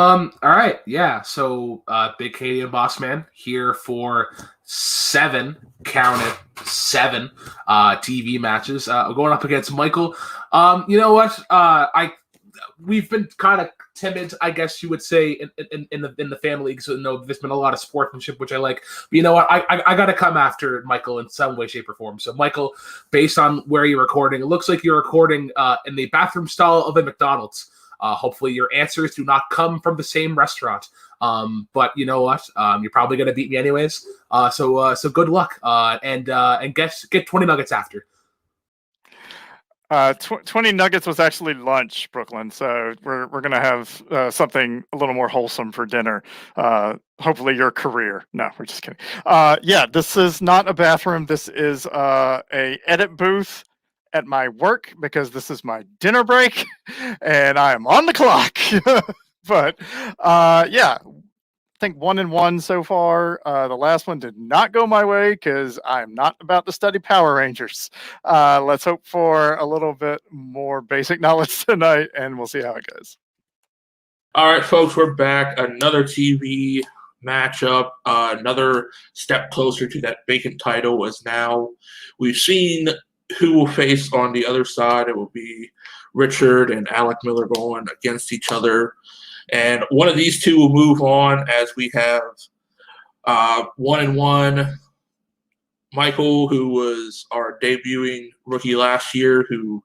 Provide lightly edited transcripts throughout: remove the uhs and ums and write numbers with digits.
All right, yeah. So, Big Canadian Boss Man here for 7, count it, 7 TV matches. Going up against Michael. You know what? We've been kind of timid, I guess you would say, in the fan league. So, there's been a lot of sportsmanship, which I like. But you know what? I got to come after Michael in some way, shape, or form. So, Michael, based on where you're recording, it looks like you're recording in the bathroom stall of a McDonald's. Hopefully your answers do not come from the same restaurant. But you know what? You're probably going to beat me anyways. So good luck. And get 20 nuggets after. 20 nuggets was actually lunch, Brooklyn. So we're going to have something a little more wholesome for dinner. Hopefully your career. No, we're just kidding. Yeah, this is not a bathroom. This is a edit booth at my work because this is my dinner break and I am on the clock. But yeah, I think 1-1 so far. The last one did not go my way because I'm not about to study Power Rangers. Let's hope for a little bit more basic knowledge tonight and we'll see how it goes. All right, folks, we're back. Another TV matchup, another step closer to that vacant title as now we've seen who will face on the other side. It will be Richard and Alec Miller going against each other. And one of these two will move on as we have 1-1 Michael, who was our debuting rookie last year, who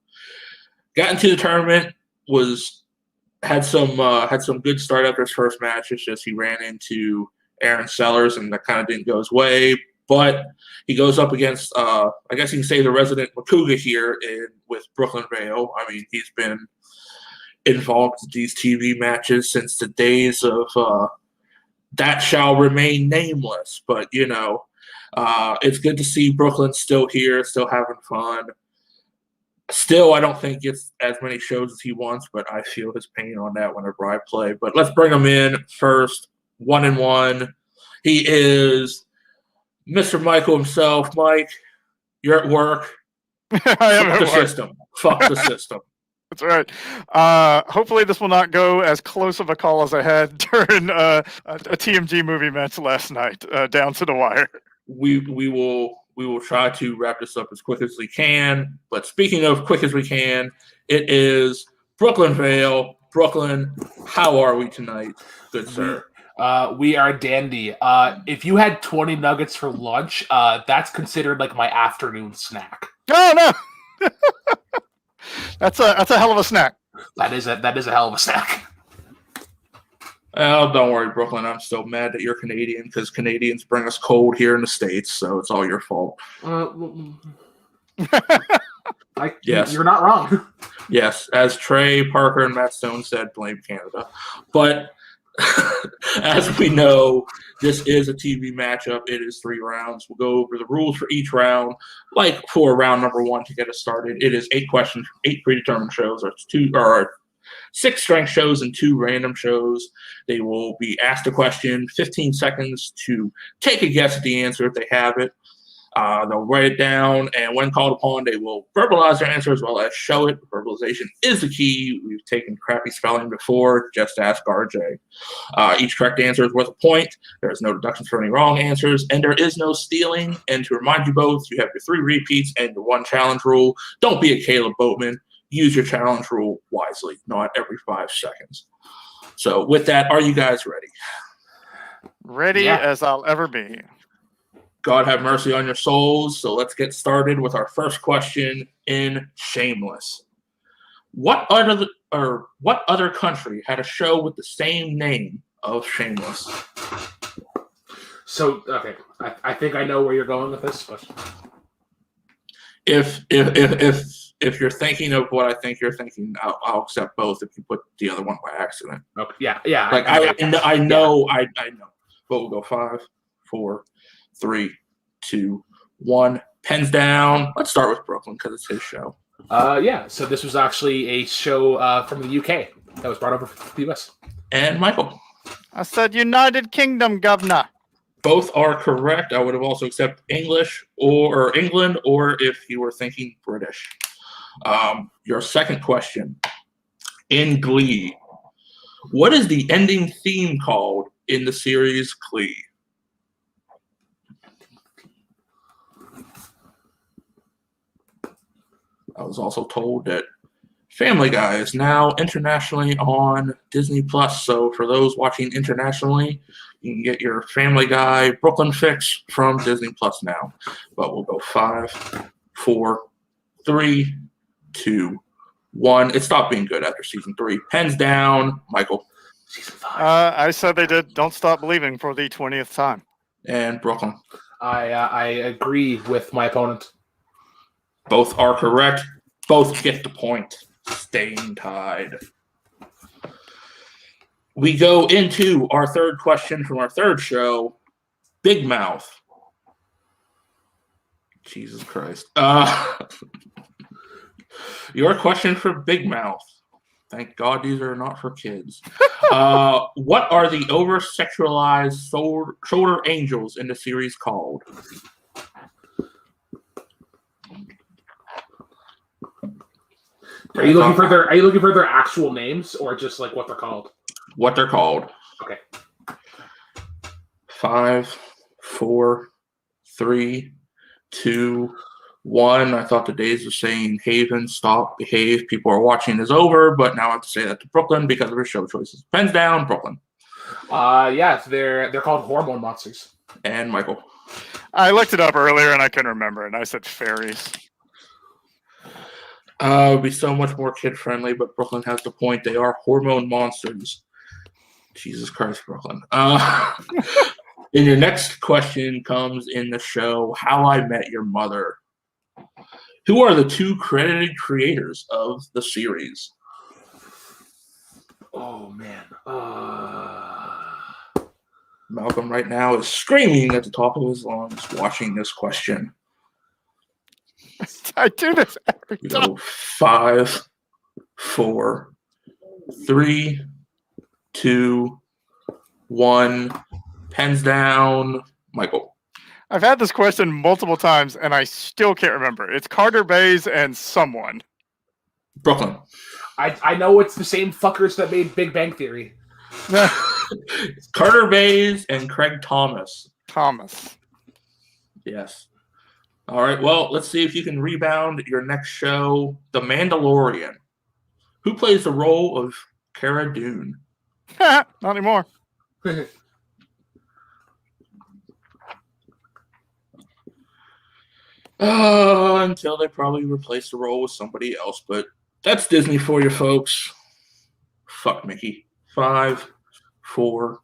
got into the tournament, had some good start after his first match. It's just he ran into Aaron Sellers and that kind of didn't go his way. But he goes up against, I guess you can say, the resident Makuga here with Brooklyn Vail. I mean, he's been involved in these TV matches since the days of That Shall Remain Nameless. But, it's good to see Brooklyn still here, still having fun. Still, I don't think it's as many shows as he wants, but I feel his pain on that whenever I play. But let's bring him in first, 1-1. He is Mr. Michael himself. Mike, you're at work. I am at work. System. Fuck the system. That's right. Hopefully this will not go as close of a call as I had during a TMG movie match last night, down to the wire. We will try to wrap this up as quick as we can. But speaking of quick as we can, it is Brooklyn Vail. Brooklyn, how are we tonight, good sir? We are dandy. If you had 20 nuggets for lunch, that's considered like my afternoon snack. Oh no, that's a hell of a snack. That is a hell of a snack. Oh, don't worry, Brooklyn. I'm still mad that you're Canadian because Canadians bring us cold here in the States, so it's all your fault. Yes. You're not wrong. Yes, as Trey, Parker, and Matt Stone said, blame Canada. But as we know, this is a TV matchup. It is 3 rounds. We'll go over the rules for each round. Like for round number 1 to get us started, it is 8 questions, 8 predetermined shows, or 6 strength shows and 2 random shows. They will be asked a question, 15 seconds to take a guess at the answer if they have it. They'll write it down, and when called upon, they will verbalize their answer as well as show it. Verbalization is the key. We've taken crappy spelling before. Just ask RJ. Each correct answer is worth a point. There is no deductions for any wrong answers, and there is no stealing. And to remind you both, you have your 3 repeats and your 1 challenge rule. Don't be a Kaleb Boatman. Use your challenge rule wisely, not every 5 seconds. So with that, are you guys ready? Ready as I'll ever be. God have mercy on your souls. So let's get started with our first question in Shameless. What other country had a show with the same name of Shameless? So, okay, I think I know where you're going with this, but if you're thinking of what I think you're thinking, I'll accept both if you put the other one by accident. Okay, yeah. Like I know. But we'll go 5, 4, 3, 2, 1. Pens down. Let's start with Brooklyn because it's his show. So this was actually a show from the UK that was brought over from the US. And Michael. I said United Kingdom, governor. Both are correct. I would have also accepted English or England, or if you were thinking British. Your second question. In Glee, What is the ending theme called in the series Glee? I was also told that Family Guy is now internationally on Disney Plus. So for those watching internationally, you can get your Family Guy Brooklyn fix from Disney Plus now. But we'll go 5, 4, 3, 2, 1. It stopped being good after season 3. Pens down, Michael. Season 5. I said they did Don't Stop Believing for the 20th time. And Brooklyn. I agree with my opponent. Both are correct. Both get the point. Staying tied. We go into our third question from our third show. Big Mouth. Jesus Christ. Your question for Big Mouth. Thank God these are not for kids. What are the over-sexualized shoulder angels in the series called? Are you looking for their actual names or just like what they're called? What they're called. Okay. 5, 4, 3, 2, 1. I thought the days of saying Haven, stop, behave, people are watching is over, but now I have to say that to Brooklyn because of her show choices. Pens down, Brooklyn. Yeah, they're called hormone monsters. And Michael. I looked it up earlier and I couldn't remember, and I said fairies. It would be so much more kid-friendly, but Brooklyn has the point. They are hormone monsters. Jesus Christ, Brooklyn. And your next question comes in the show, How I Met Your Mother. Who are the 2 credited creators of the series? Oh, man. Malcolm right now is screaming at the top of his lungs watching this question. I do this every We time. go 5, 4, 3, 2, 1. Pens down, Michael. I've had this question multiple times and I still can't remember. It's Carter Bays and someone. Brooklyn. I know it's the same fuckers that made Big Bang Theory. Carter Bays and Craig Thomas. Thomas. Yes. All right, well, let's see if you can rebound your next show, The Mandalorian. Who plays the role of Cara Dune? Not anymore. Until they probably replace the role with somebody else, but that's Disney for you folks. Fuck Mickey. 5, 4,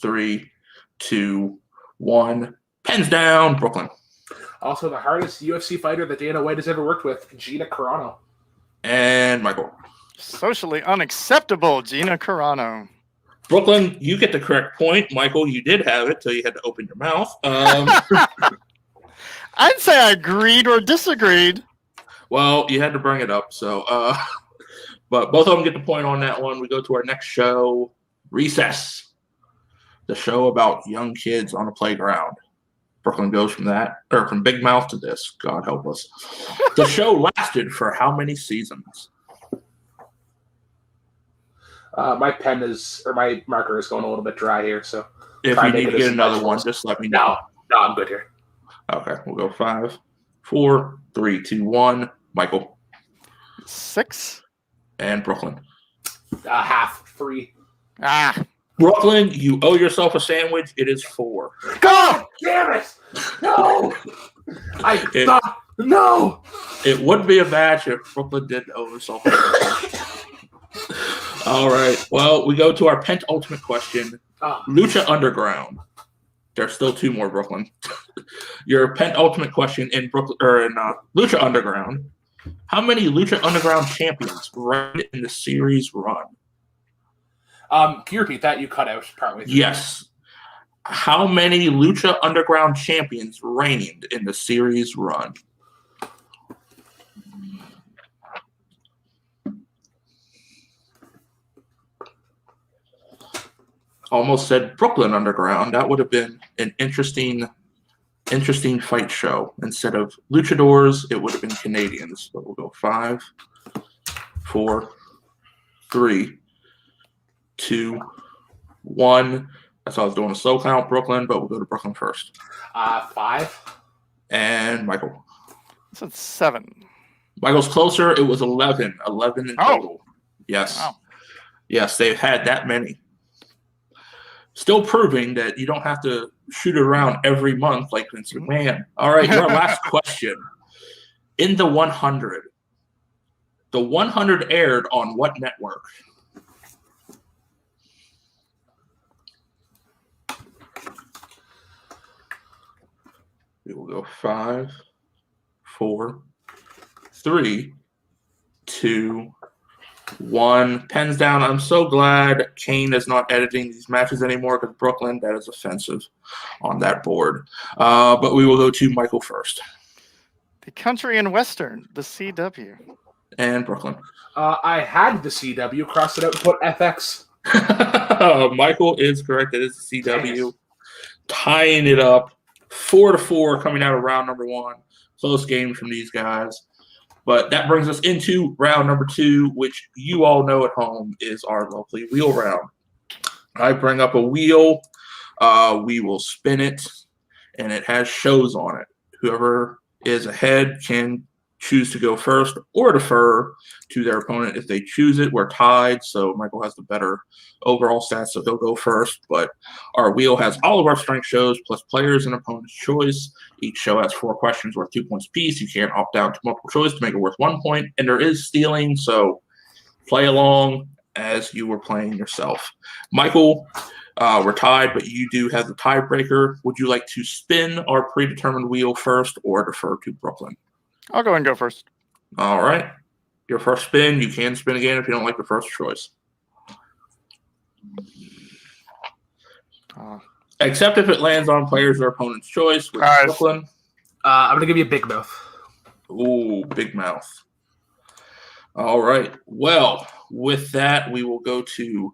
3, 2, 1. Pens down, Brooklyn. Also, the hardest UFC fighter that Dana White has ever worked with, Gina Carano. And Michael. Socially unacceptable, Gina Carano. Brooklyn, you get the correct point. Michael, you did have it till you had to open your mouth. I'd say I agreed or disagreed. Well, you had to bring it up, so but both of them get the point on that one. We go to our next show, Recess, the show about young kids on a playground. Brooklyn goes from Big Mouth to this. God help us. The show lasted for how many seasons? My marker is going a little bit dry here, so If you need to get another one, just let me know. No, I'm good here. Okay, we'll go 5, 4, 3, 2, 1. Michael. 6. And Brooklyn. Half, 3. Brooklyn, you owe yourself a sandwich. It is 4. God damn it! No! No! It would be a match if Brooklyn didn't owe herself a sandwich. All right. Well, we go to our penultimate question. Lucha Underground. There's still 2 more, Brooklyn. Your penultimate question in Lucha Underground. How many Lucha Underground champions reigned in the series run? Can you repeat that? You cut out partway through. Yes. How many Lucha Underground champions reigned in the series run? Almost said Brooklyn Underground. That would have been an interesting fight show. Instead of luchadors, it would have been Canadians. But we'll go 5, 4, 3, 2, 1. That's how I was doing a slow count, Brooklyn, but we'll go to Brooklyn first. 5. And Michael. That's 7. Michael's closer. It was 11. 11 in total. Yes. Wow. Yes, they've had that many. Still proving that you don't have to shoot it around every month like Vince McMahon. All right, your last question. In the 100, the 100 aired on what network? We will go 5, 4, 3, 2, 1. Pens down. I'm so glad Kane is not editing these matches anymore because Brooklyn, that is offensive on that board. But we will go to Michael first. The Country and Western, the CW. And Brooklyn. I had the CW, crossed it out, and put FX. Michael is correct. It is the CW. Tying it up 4-4 coming out of round number 1. Close game from these guys. But that brings us into round number 2, which you all know at home is our lovely wheel round. I bring up a wheel. We will spin it, and it has shows on it. Whoever is ahead can choose to go first or defer to their opponent if they choose it. We're tied, so Michael has the better overall stats, so he'll go first. But our wheel has all of our strength shows plus players and opponent's choice. Each show has 4 questions worth 2 points apiece. You can't opt out to multiple choice to make it worth 1 point, and there is stealing, so play along as you were playing yourself. Michael, we're tied, but you do have the tiebreaker. Would you like to spin our predetermined wheel first or defer to Brooklyn? I'll go and go first. All right. Your first spin. You can spin again if you don't like your first choice. Except if it lands on players or opponent's choice. With Brooklyn. I'm going to give you a big mouth. Ooh, big mouth. All right. Well, with that, we will go to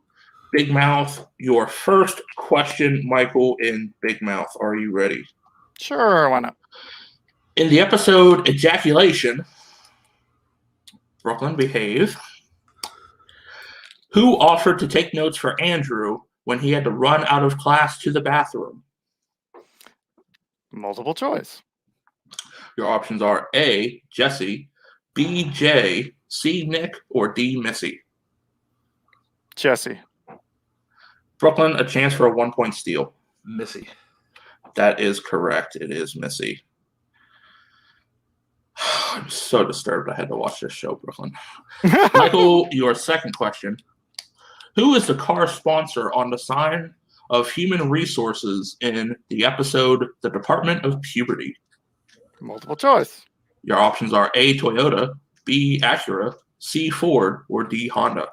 Big Mouth. Your first question, Michael, in Big Mouth. Are you ready? Sure, why not? In the episode Ejaculation, Brooklyn, behave. Who offered to take notes for Andrew when he had to run out of class to the bathroom? Multiple choice. Your options are A, Jesse, B, Jay, C, Nick, or D, Missy. Jesse. Brooklyn, a chance for a 1-point steal. Missy. That is correct. It is Missy. I'm so disturbed I had to watch this show, Brooklyn. Michael, your second question. Who is the car sponsor on the sign of Human Resources in the episode The Department of Puberty? Multiple choice. Your options are A, Toyota, B, Acura, C, Ford, or D, Honda.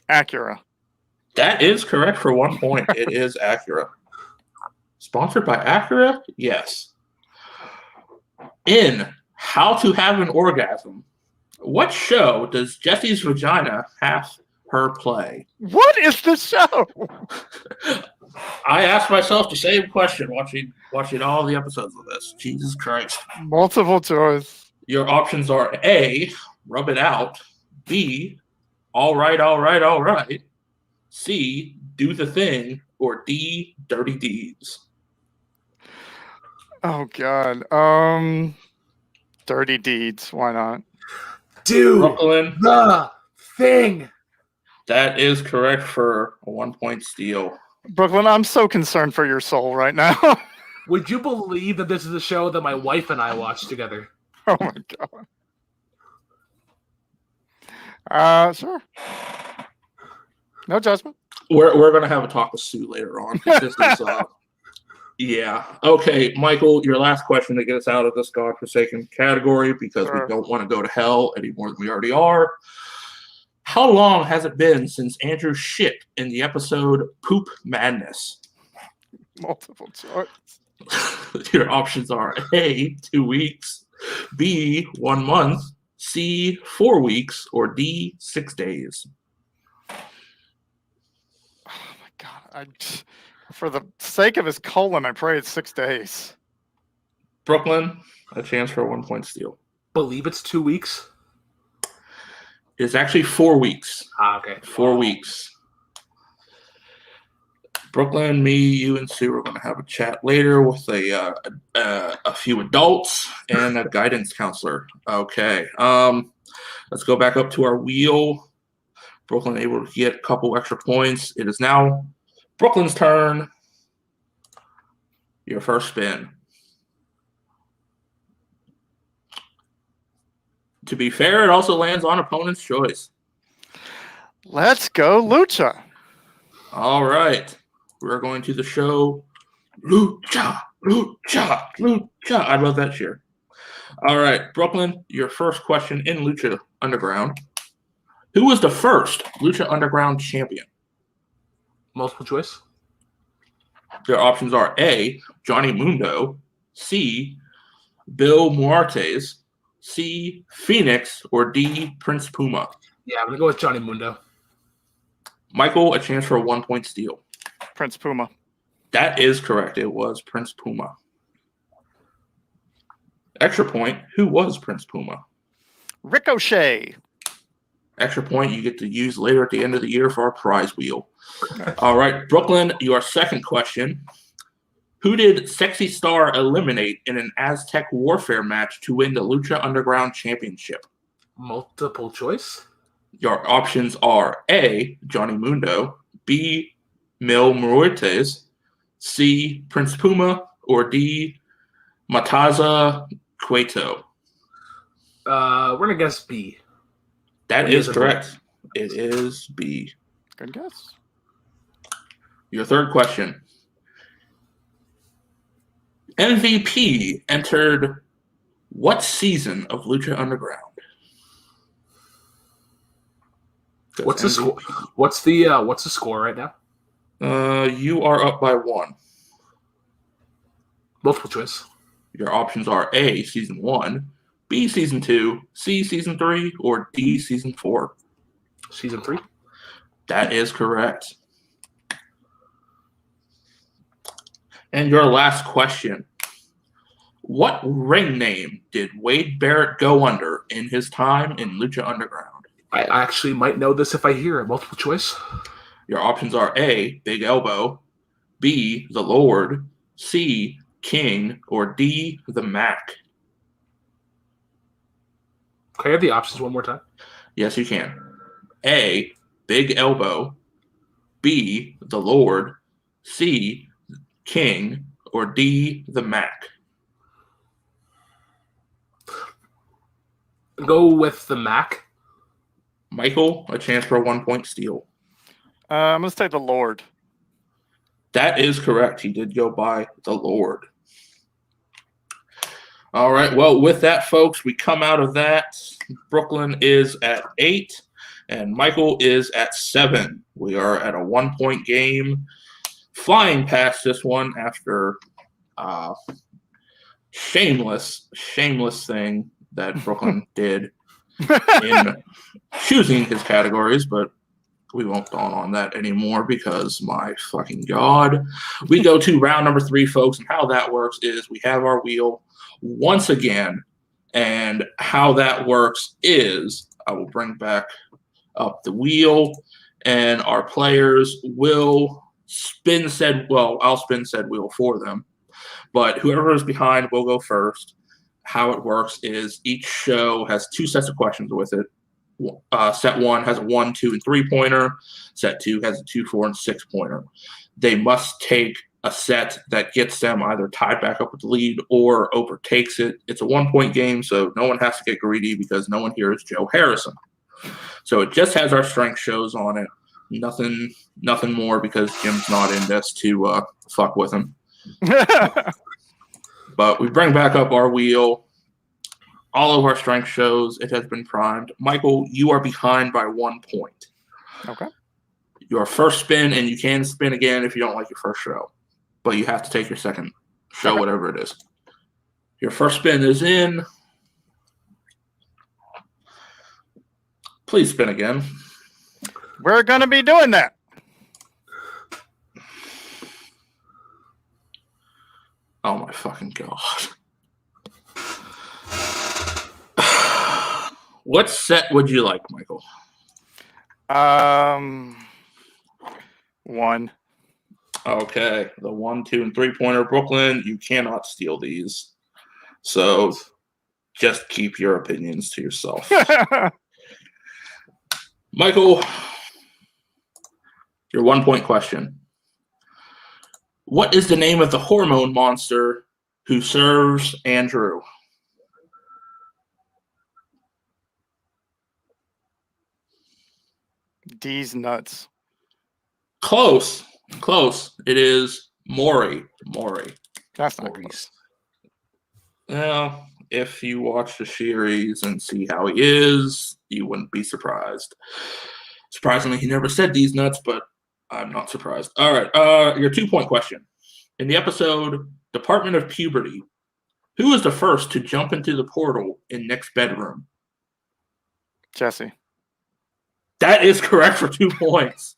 Acura. That is correct for 1 point. It is Acura. Sponsored by Acura? Yes. In How to Have an Orgasm, what show does Jesse's vagina have her play? What is the show? I asked myself the same question watching all the episodes of this. Jesus Christ. Multiple choice. Your options are A, Rub It Out, B, All Right, All Right, All Right, C, Do the Thing, or D, Dirty Deeds. Oh God. Dirty Deeds. Why not? Dude, Brooklyn. The Thing. That is correct for a 1-point steal. Brooklyn, I'm so concerned for your soul right now. Would you believe that this is a show that my wife and I watched together? Oh my God. Sure. No judgment. We're gonna have a talk with Sue later on. This is, yeah. Okay, Michael, your last question to get us out of this godforsaken category because we don't want to go to hell any more than we already are. How long has it been since Andrew shit in the episode Poop Madness? Multiple choice. Your options are A, 2 weeks, B, 1 month, C, 4 weeks, or D, 6 days. Oh my God. For the sake of his colon, I pray it's 6 days. Brooklyn, a chance for a 1-point steal. Believe it's 2 weeks. It's actually 4 weeks. Okay. 4 weeks. Brooklyn, me, you, and Sue are going to have a chat later with a few adults and a guidance counselor. Okay. Let's go back up to our wheel. Brooklyn able to get a couple extra points. It is now Brooklyn's turn. Your first spin. To be fair, it also lands on opponent's choice. Let's go, Lucha. All right. We're going to the show. Lucha, Lucha, Lucha. I love that cheer. All right, Brooklyn, your first question in Lucha Underground. Who was the first Lucha Underground champion? Multiple choice. Their options are A, Johnny Mundo, C, Bill Muertes, C, Phoenix, or D, Prince Puma. Yeah, I'm going to go with Johnny Mundo. Michael, a chance for a 1-point steal. Prince Puma. That is correct. It was Prince Puma. Extra point, who was Prince Puma? Ricochet. Extra point you get to use later at the end of the year for our prize wheel. All right, Brooklyn, your second question. Who did Sexy Star eliminate in an Aztec warfare match to win the Lucha Underground Championship? Multiple choice. Your options are A, Johnny Mundo, B, Mil Muertes, C, Prince Puma, or D, Mataza Cueto. We're going to guess B. That is correct. It is B. Good guess. Your third question. MVP entered what season of Lucha Underground? What's the score? What's the score right now? You are up by 1. Multiple choice. Your options are A, Season 1, B, Season 2, C, Season 3, or D, Season 4. Season 3. That is correct. And your last question. What ring name did Wade Barrett go under in his time in Lucha Underground? I actually might know this if I hear it. Multiple choice. Your options are A, Big Elbow, B, The Lord, C, King, or D, The Mac. Can I have the options one more time? Yes, you can. A, Big Elbow, B, The Lord, C, King, or D, The Mac. Go with the Mac. Michael, a chance for a 1-point steal. I'm going to say the Lord. That is correct. He did go by The Lord. All right. Well, with that, folks, we come out of that. Brooklyn is at 8, and Michael is at 7. We are at a 1-point game. Flying past this one after shameless thing that Brooklyn did in choosing his categories, but we won't dawn on that anymore because my fucking God. We go to round number 3, folks, and how that works is we have our wheel once again, and how that works is I will bring back up the wheel, and our players will spin said, well, I'll spin said wheel for them, but whoever is behind will go first. How it works is each show has 2 sets of questions with it. Set 1 has a 1, 2, and 3-pointer. Set 2 has a 2, 4, and 6-pointer. They must take a set that gets them either tied back up with the lead or overtakes it. It's a 1-point game, so no one has to get greedy because no one here is Joe Harrison. So it just has our strength shows on it. Nothing more because Jim's not in this to fuck with him. But we bring back up our wheel. All of our strength shows. It has been primed. Michael, you are behind by 1 point. Okay. Your first spin, and you can spin again if you don't like your first show. But you have to take your second show, whatever it is. Your first spin is in. Please spin again. We're going to be doing that. Oh my fucking God. What set would you like, Michael? 1. Okay, the 1, 2, and 3-pointer, Brooklyn. You cannot steal these, so just keep your opinions to yourself. Michael, your 1-point question. What is the name of the hormone monster who serves Andrew? D's nuts. Close. It is Maury. That's not Maurice. Well, if you watch the series and see how he is, you wouldn't be surprised. Surprisingly, he never said these nuts, but I'm not surprised. All right, your 2-point question. In the episode Department of Puberty, who was the first to jump into the portal in Nick's bedroom? Jesse. That is correct for 2 points.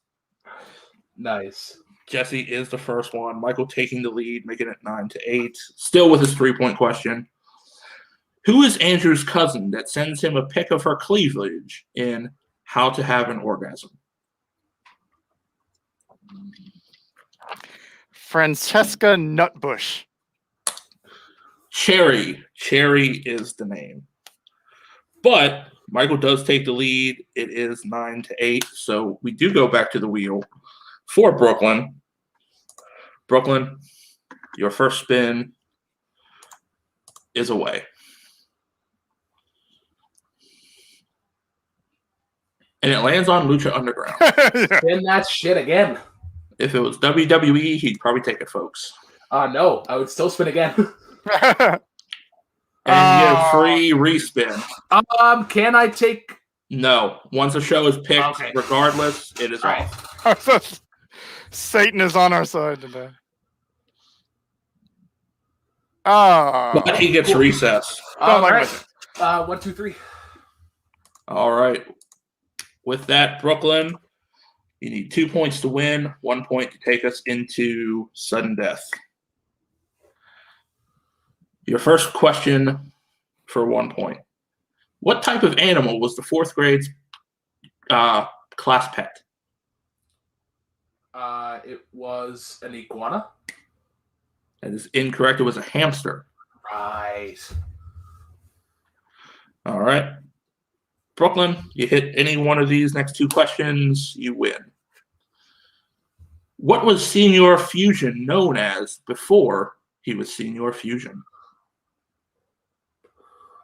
Nice. Jesse is the first one. Michael taking the lead, making it 9-8. Still with his 3-point question. Who is Andrew's cousin that sends him a pic of her cleavage in How to Have an Orgasm? Francesca Nutbush. Cherry. Cherry is the name. But Michael does take the lead. It is 9-8. So we do go back to the wheel for Brooklyn. Brooklyn, your first spin is away. And it lands on Lucha Underground. Spin that shit again. If it was WWE, he'd probably take it, folks. No, I would still spin again. And you have free respin. Can I take? No. Once the show is picked, Okay. regardless, it is All right. off. Satan is on our side today. Oh. But he gets recess. Don't like right. 1, 2, 3. All right. With that, Brooklyn, you need 2 points to win, 1 point to take us into sudden death. Your first question for 1 point. What type of animal was the 4th grade's class pet? It was an iguana. That is incorrect. It was a hamster. Right. All right. Brooklyn, you hit any one of these next 2 questions, you win. What was Senior Fusion known as before he was Senior Fusion?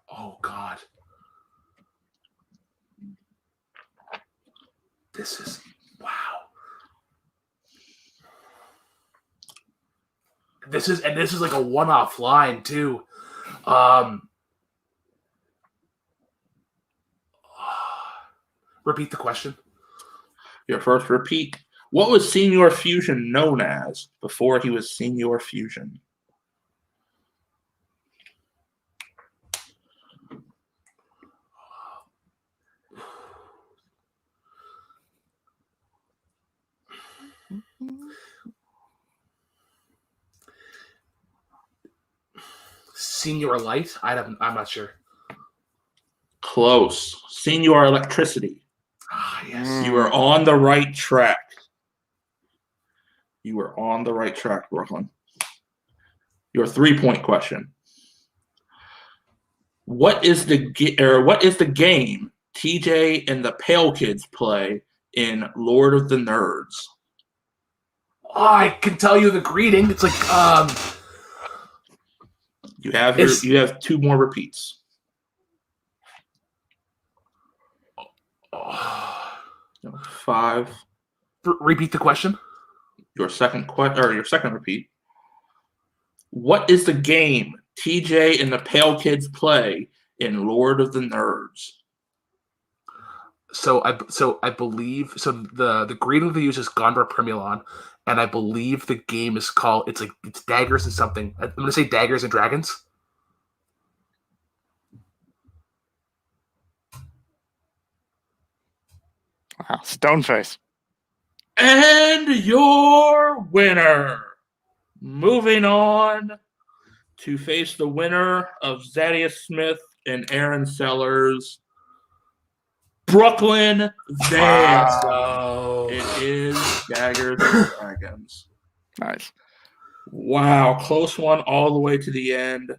Oh, God. This is... Wow. This is like a one-off line, too. Repeat the question. Your first repeat. What was Senior Fusion known as before he was Senior Fusion? Senior Light? I'm not sure. Close. Senior Electricity. Ah, yes. You are on the right track. You are on the right track, Brooklyn. Your 3-point question. What is the game TJ and the Pale Kids play in Lord of the Nerds? Oh, I can tell you the greeting. It's like You have 2 more repeats. oh. 5. Repeat the question. Your second repeat. What is the game TJ and the Pale Kids play in Lord of the Nerds? So I believe the greeting they use is Gondor Primulon, and I believe the game is called it's Daggers and something. I'm gonna say Daggers and Dragons. Wow, Stoneface. And your winner, moving on to face the winner of Zadius Smith and Aaron Sellers, Brooklyn Vail. Wow. It is Daggers and Dragons. Nice. Wow, close one all the way to the end.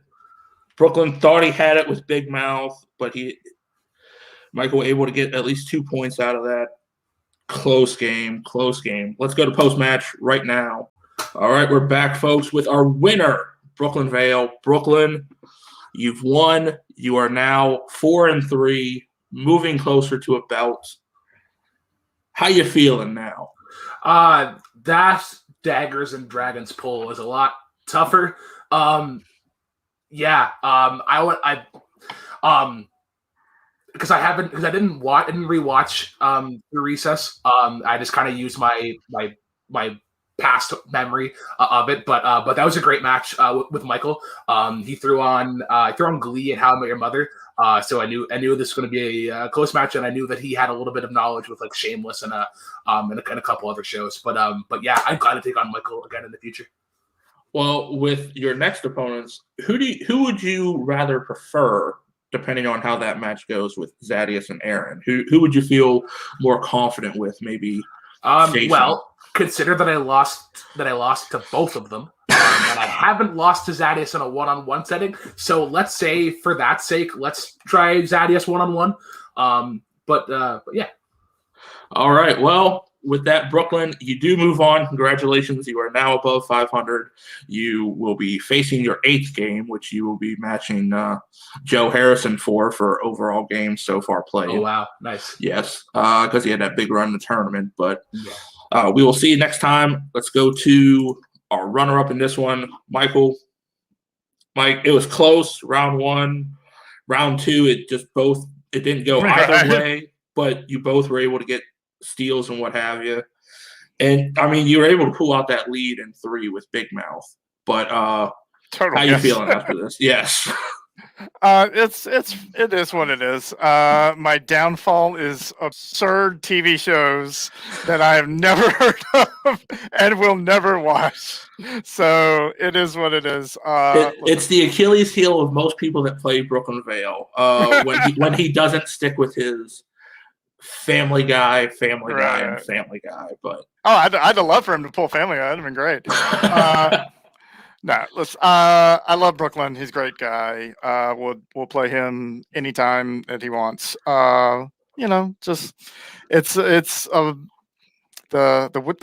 Brooklyn thought he had it with Big Mouth, but Michael able to get at least 2 points out of that. Close game, close game. Let's go to post-match right now. All right, we're back, folks, with our winner, Brooklyn Vail. Brooklyn, you've won. You are now 4-3, moving closer to a belt. How you feeling now? That Daggers and Dragons pull is a lot tougher. Because I didn't rewatch the recess. I just kind of used my past memory of it, but that was a great match with Michael. He threw on Glee and How I Met Your Mother. So I knew this was going to be a close match, and I knew that he had a little bit of knowledge with like Shameless and a couple other shows. But yeah, I'm glad to take on Michael again in the future. Well, with your next opponents, who would you rather prefer, depending on how that match goes with Zadius and Aaron? Who would you feel more confident with? Maybe. Well, consider that I lost to both of them, and I haven't lost to Zadius in a one-on-one setting. So let's say, for that sake, let's try Zadius one-on-one. But yeah. All right. Well, with that, Brooklyn, you do move on. Congratulations. You are now above 500. You will be facing your 8th game, which you will be matching Joe Harrison for overall games so far played. Oh, wow. Nice. Yes, because he had that big run in the tournament. But we will see you next time. Let's go to our runner-up in this one, Michael. Mike, it was close. Round 1. Round 2, it didn't go either way, but you both were able to get steals and what have you. And I mean, you were able to pull out that lead in 3 with Big Mouth. But how you feeling after this? Yes. It is what it is. My downfall is absurd TV shows that I have never heard of and will never watch. So it is what it is. It's the Achilles heel of most people that play Brooklyn Vail. When he doesn't stick with his Family Guy, and Family Guy. But I'd have loved for him to pull Family Guy. That'd have been great. No, listen. I love Brooklyn. He's a great guy. We'll play him anytime that he wants. Just it's the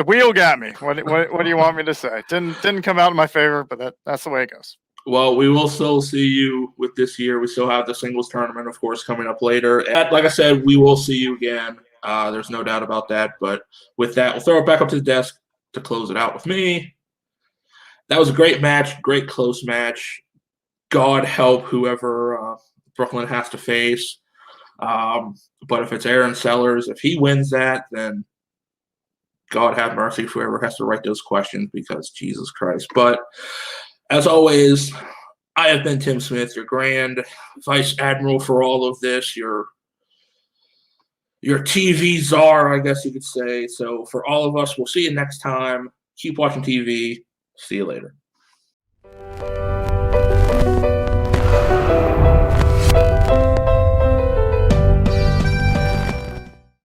wheel got me. What do you want me to say? Didn't come out in my favor, but that's the way it goes. Well, we will still see you with this year. We still have the singles tournament, of course, coming up later. And like I said, we will see you again. There's no doubt about that. But with that, we'll throw it back up to the desk to close it out with me. That was a great match, great close match. God help whoever Brooklyn has to face. But if it's Aaron Sellers, if he wins that, then God have mercy for whoever has to write those questions, because Jesus Christ. But as always, I have been Tim Smith, your Grand Vice Admiral for all of this, your TV czar, I guess you could say. So for all of us, we'll see you next time. Keep watching TV. See you later.